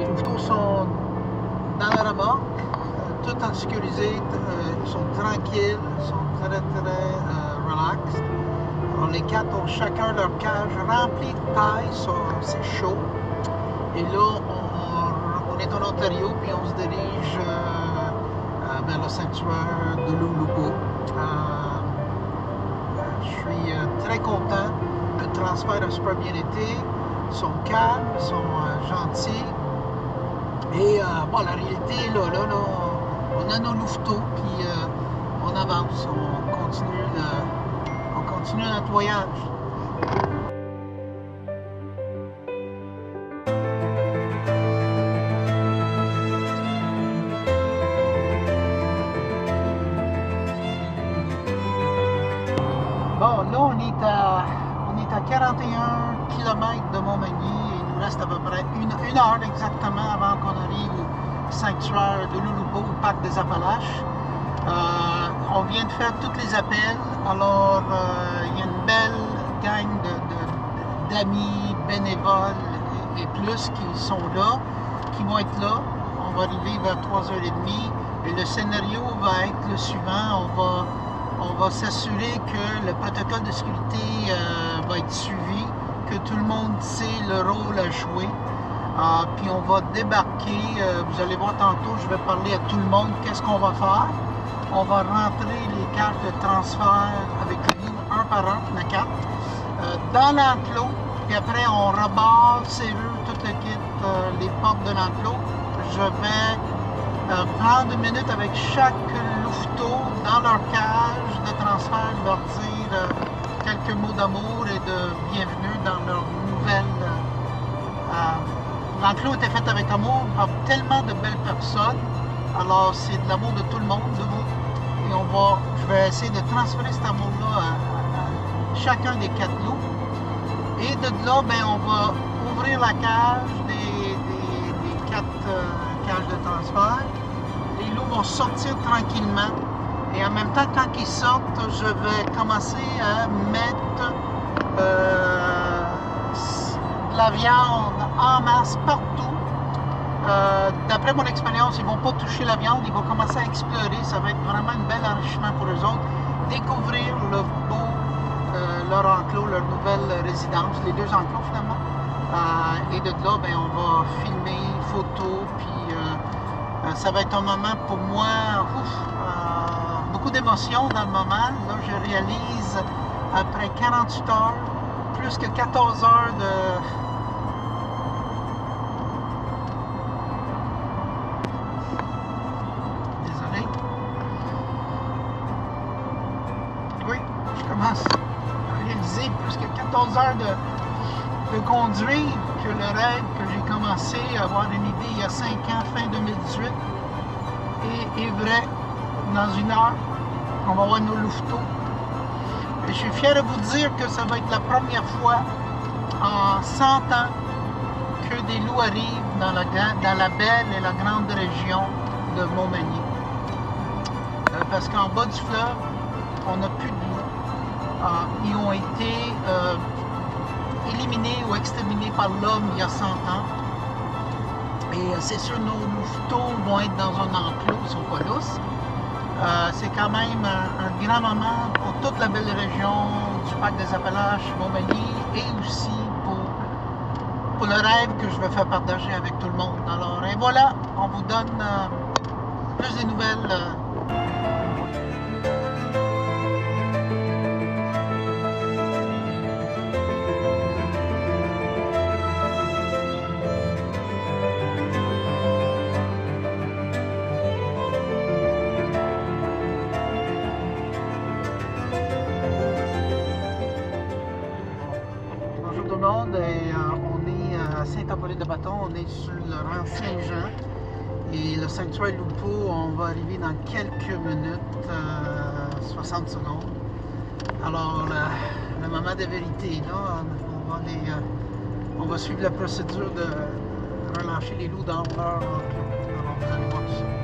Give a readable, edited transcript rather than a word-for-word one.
Les louveteaux sont dans la remorque, tout en sécurisé, ils sont tranquilles, ils sont très relax. Alors les quatre ont chacun leur cage remplie de paille, c'est chaud. Et là, on est en Ontario, puis on se dirige vers le sanctuaire de Lulupo. Je suis très content. Le transfert a super bien été. Ils sont calmes, ils sont gentils. Et bon, la réalité, là, on a nos louveteaux, puis on avance, on continue notre voyage. Bon, là, on est à 41 km de Montmagny et il nous reste à peu près une heure exactement avant qu'on arrive au sanctuaire de Lulupo, au parc des Appalaches. On vient de faire tous les appels, alors il y a une belle gang d'amis, bénévoles et plus qui sont là, qui vont être là. On va arriver vers 3h30 et le scénario va être le suivant. On va s'assurer que le protocole de sécurité va être suivi, que tout le monde sait le rôle à jouer. Puis on va débarquer, vous allez voir tantôt, je vais parler à tout le monde, qu'est-ce qu'on va faire. On va rentrer les cartes de transfert avec nous, un par un, le 4, dans l'enclos, puis après on rebarre, serrure, tout le kit, les portes de l'enclos. Je vais prendre 1 minute avec chaque louveteau dans leur cage de transfert, leur dire quelques mots d'amour et de bienvenue dans leur nouvelle. L'enclos était fait avec amour par tellement de belles personnes, alors c'est de l'amour de tout le monde, de vous. Et je vais essayer de transférer cet amour-là à chacun des 4 loups. Et de là, ben, on va ouvrir la cage des 4 cages de transfert. Les loups vont sortir tranquillement. Et en même temps, quand ils sortent, je vais commencer à mettre de la viande en masse partout. D'après mon expérience, ils ne vont pas toucher la viande, ils vont commencer à explorer. Ça va être vraiment un bel enrichissement pour eux autres. Découvrir leur enclos, leur nouvelle résidence, les 2 enclos finalement. Et de là, ben, on va filmer, photos, puis ça va être un moment pour moi, beaucoup d'émotions dans le moment. Là, je réalise, après 48 heures, plus que 14 heures de... Désolé. Oui, je commence à réaliser plus que 14 heures de conduire, que le rêve que j'ai commencé à avoir une idée il y a 5 ans, fin 2018, est vrai. Dans 1 heure, on va voir nos louveteaux. Et je suis fier de vous dire que ça va être la première fois en 100 ans que des loups arrivent dans la belle et la grande région de Montmagny. Parce qu'en bas du fleuve, on n'a plus de loups. Ils ont été éliminés ou exterminés par l'homme il y a 100 ans. Et c'est sûr, nos louveteaux vont être dans un enclos, ils ne sont pas lousses. C'est quand même un grand moment pour toute la belle région du parc des Appalaches, Montmagny, et aussi pour le rêve que je vais faire partager avec tout le monde. Alors, et voilà, on vous donne plus des nouvelles. Et on est à Saint-Appollinaire-de-Bâton, on est sur le rang Saint-Jean et le sanctuaire Lulupo, on va arriver dans quelques minutes, 60 secondes. Alors le moment de vérité là, on va suivre la procédure de relâcher les loups dans leur enclos. Alors vous allez voir tout ça.